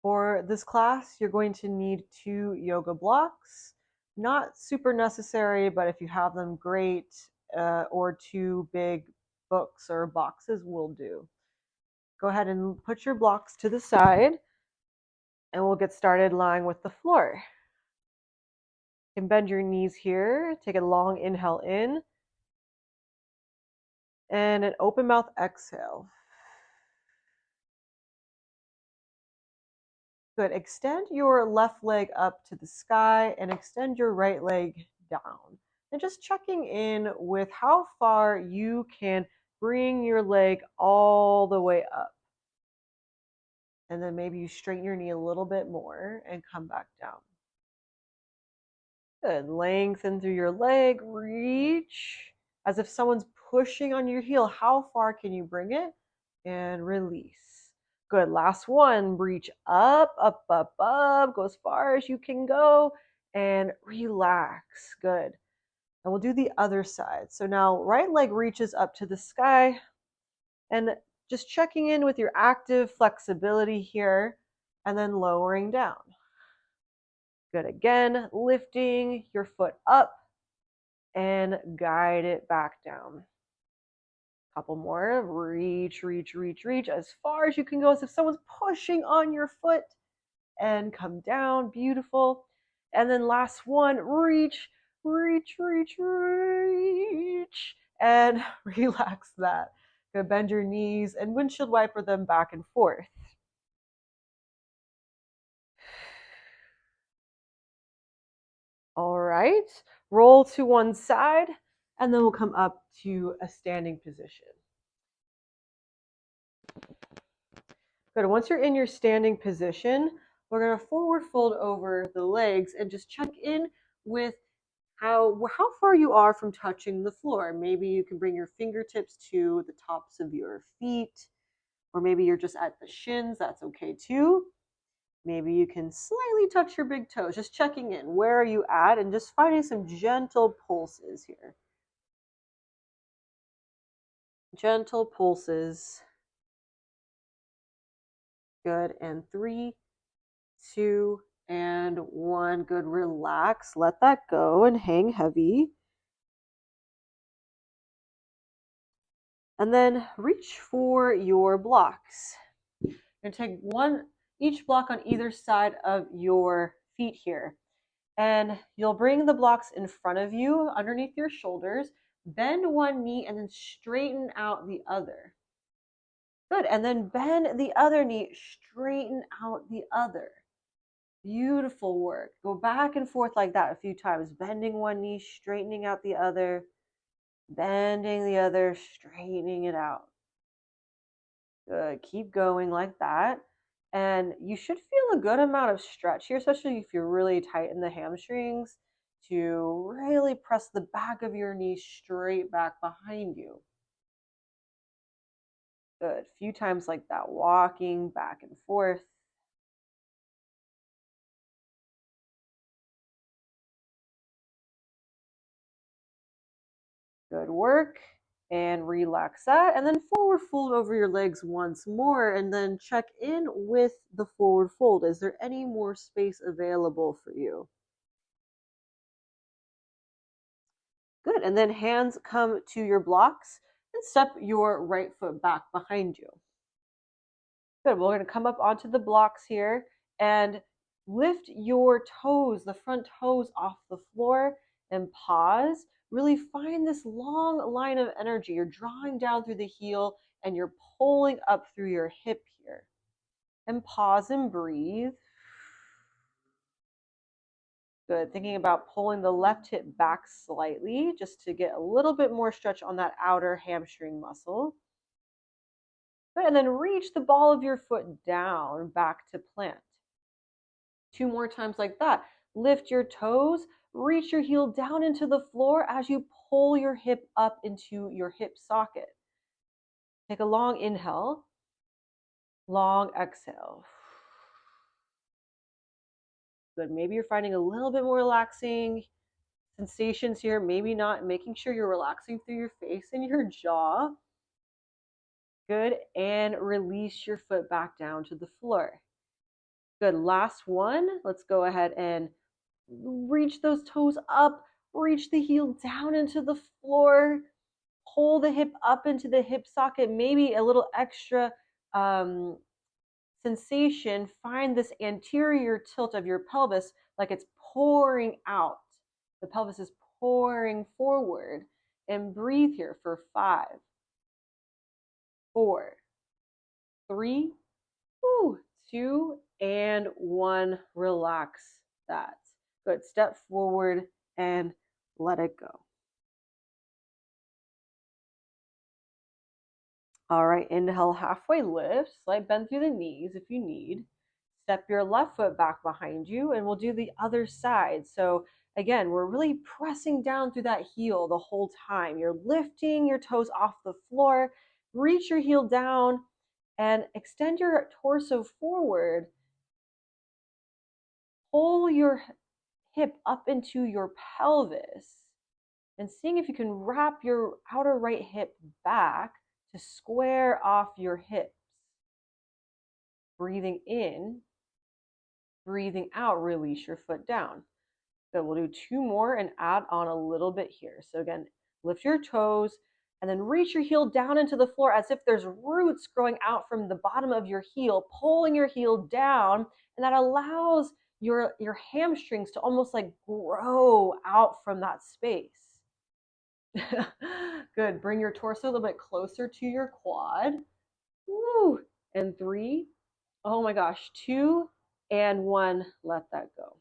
For this class, you're going to need 2 yoga blocks. Not super necessary, but if you have them, great. Or 2 big books or boxes will do. Go ahead and put your blocks to the side, and we'll get started lying with the floor. You can bend your knees here. Take a long inhale in, and an open mouth exhale. Good. Extend your left leg up to the sky and extend your right leg down. And just checking in with how far you can bring your leg all the way up. And then maybe you straighten your knee a little bit more and come back down. Good. Lengthen through your leg. Reach as if someone's pushing on your heel. How far can you bring it? And release. Good. Last one. Reach up, up, up, up. Go as far as you can go and relax. Good. And we'll do the other side. So now right leg reaches up to the sky and just checking in with your active flexibility here and then lowering down. Good. Again, lifting your foot up and guide it back down. Couple more. Reach, reach, reach, reach as far as you can go as if someone's pushing on your foot and come down. Beautiful. And then last one. Reach, reach, reach, reach, and relax that. Go bend your knees and windshield wiper them back and forth. All right. Roll to one side, and then we'll come up to a standing position. Good. Once you're in your standing position, we're going to forward fold over the legs and just check in with how far you are from touching the floor. Maybe you can bring your fingertips to the tops of your feet, or maybe you're just at the shins. That's okay too. Maybe you can slightly touch your big toes, just checking in. Where are you at? And just finding some gentle pulses here. Gentle pulses. Good. And 3, 2, and 1. Good. Relax. Let that go and hang heavy. And then reach for your blocks. You're going to take each block on either side of your feet here. And you'll bring the blocks in front of you, underneath your shoulders. Bend one knee and then straighten out the other. Good. And then bend the other knee, straighten out the other. Beautiful work. Go back and forth like that a few times. Bending one knee, straightening out the other. Bending the other, straightening it out. Good. Keep going like that. And you should feel a good amount of stretch here, especially if you're really tight in the hamstrings, to really press the back of your knee straight back behind you. Good. A few times like that, walking back and forth. Good work. And relax that. And then forward fold over your legs once more, and then check in with the forward fold. Is there any more space available for you? Good. And then hands come to your blocks and step your right foot back behind you. Good. We're going to come up onto the blocks here and lift your toes, the front toes off the floor, and pause. Really find this long line of energy. You're drawing down through the heel and you're pulling up through your hip here. And pause and breathe. Good. Thinking about pulling the left hip back slightly just to get a little bit more stretch on that outer hamstring muscle. Good. And then reach the ball of your foot down back to plant. 2 more times like that. Lift your toes, reach your heel down into the floor as you pull your hip up into your hip socket. Take a long inhale, long exhale. Good. Maybe you're finding a little bit more relaxing sensations here. Maybe not. Making sure you're relaxing through your face and your jaw. Good. And release your foot back down to the floor. Good. Last one. Let's go ahead and reach those toes up, reach the heel down into the floor, pull the hip up into the hip socket, maybe a little extra um, sensation. Find this anterior tilt of your pelvis like it's pouring out. The pelvis is pouring forward. And breathe here for 5, 4, 3, 2, and 1. Relax that. Good. Step forward and let it go. All right, inhale, halfway lift, slight bend through the knees if you need. Step your left foot back behind you, and we'll do the other side. So again, we're really pressing down through that heel the whole time. You're lifting your toes off the floor, reach your heel down, and extend your torso forward. Pull your hip up into your pelvis, and seeing if you can wrap your outer right hip back to square off your hips. Breathing in, breathing out, release your foot down. Good, we'll do 2 more and add on a little bit here. So again, lift your toes and then reach your heel down into the floor as if there's roots growing out from the bottom of your heel, pulling your heel down, and that allows your hamstrings to almost like grow out from that space. Good, bring your torso a little bit closer to your quad. Woo! And 3, oh my gosh, 2 and 1, let that go.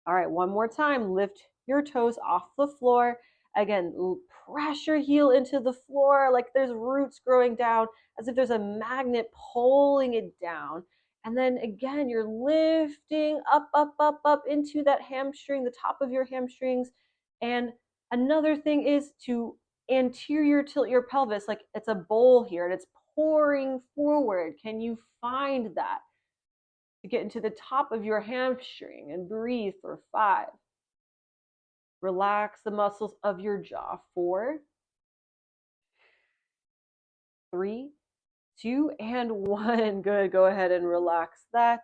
All right, one more time. Lift your toes off the floor. Again, press your heel into the floor like there's roots growing down, as if there's a magnet pulling it down. And then again, you're lifting up, up, up, up into that hamstring, the top of your hamstrings. And another thing is to anterior tilt your pelvis like it's a bowl here and it's pouring forward. Can you find that? To get into the top of your hamstring, and breathe for 5. Relax the muscles of your jaw. 4, 3, 2, and 1. Good. Go ahead and relax that.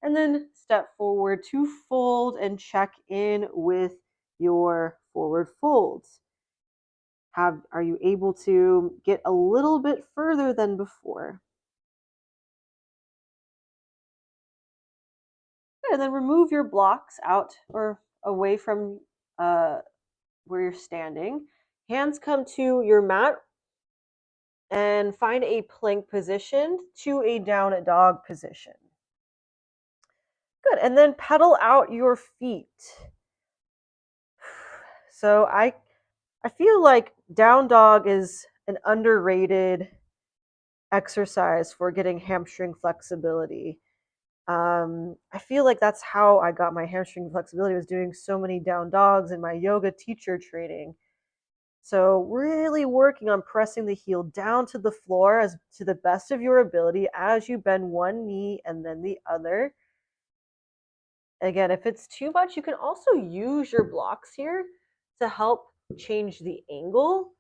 And then step forward to fold and check in with your forward folds. Are you able to get a little bit further than before? Good. And then remove your blocks out or away from where you're standing. Hands come to your mat and find a plank position to a down dog position. Good. And then pedal out your feet. So I feel like down dog is an underrated exercise for getting hamstring flexibility. I feel like that's how I got my hamstring flexibility, was doing so many down dogs in my yoga teacher training. So really working on pressing the heel down to the floor as to the best of your ability as you bend one knee and then the other. Again, if it's too much, you can also use your blocks here to help change the angle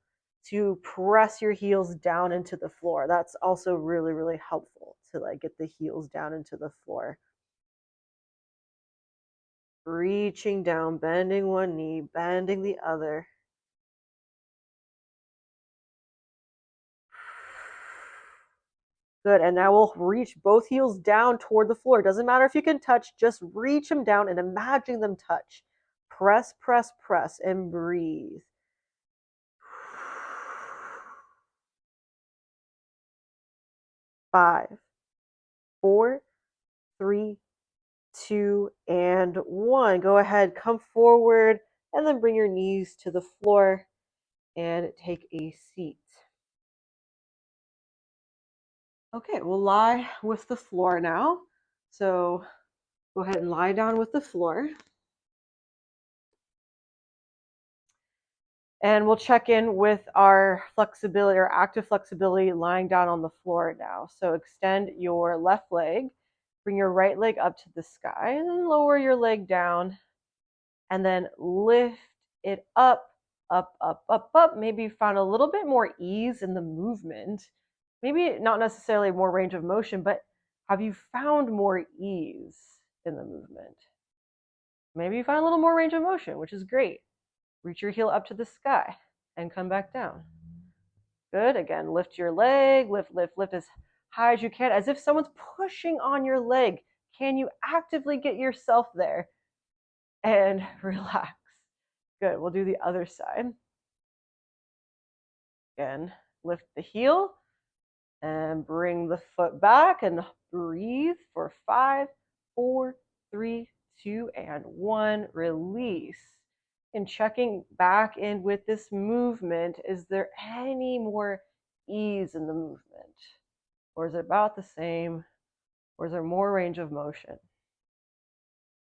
to press your heels down into the floor. That's also really, really helpful to like get the heels down into the floor. Reaching down, bending one knee, bending the other. Good, and now we'll reach both heels down toward the floor. Doesn't matter if you can touch, just reach them down and imagine them touch. Press, press, press, and breathe. 5, 4, 3, 2, and 1. Go ahead, come forward, and then bring your knees to the floor and take a seat. Okay, we'll lie with the floor now. So go ahead and lie down with the floor. And we'll check in with our flexibility or active flexibility lying down on the floor now. So extend your left leg, bring your right leg up to the sky, and then lower your leg down. And then lift it up, up, up, up, up. Maybe you found a little bit more ease in the movement. maybe not necessarily more range of motion, but have you found more ease in the movement? Maybe you find a little more range of motion, which is great. Reach your heel up to the sky and come back down. Good. Again, lift your leg, lift, lift, lift as high as you can, as if someone's pushing on your leg. Can you actively get yourself there? And relax. Good. We'll do the other side. Again, lift the heel and bring the foot back and breathe for 5, 4, 3, 2, and 1. Release. And checking back in with this movement, is there any more ease in the movement? Or is it about the same? Or is there more range of motion?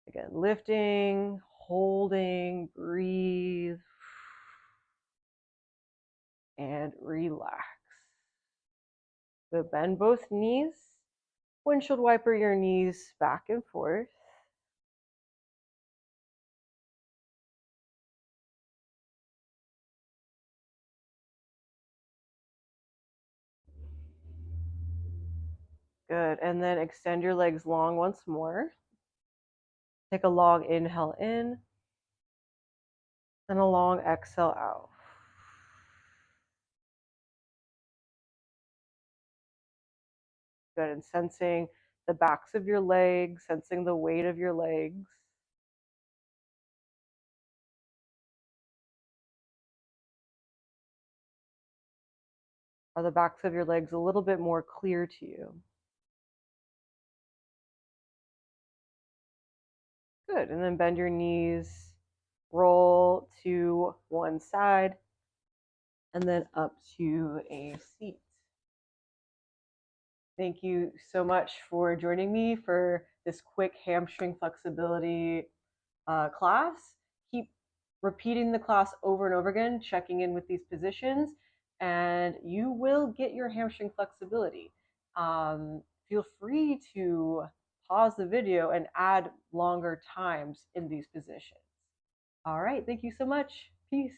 Again, lifting, holding, breathe, and relax. So bend both knees. Windshield wiper your knees back and forth. Good. And then extend your legs long once more. Take a long inhale in and a long exhale out. Good. And sensing the backs of your legs, sensing the weight of your legs. Are the backs of your legs a little bit more clear to you? Good. And then bend your knees, roll to one side, and then up to a seat. Thank you so much for joining me for this quick hamstring flexibility class. Keep repeating the class over and over again, checking in with these positions, and you will get your hamstring flexibility. Feel free to pause the video and add longer times in these positions. All right, thank you so much. Peace.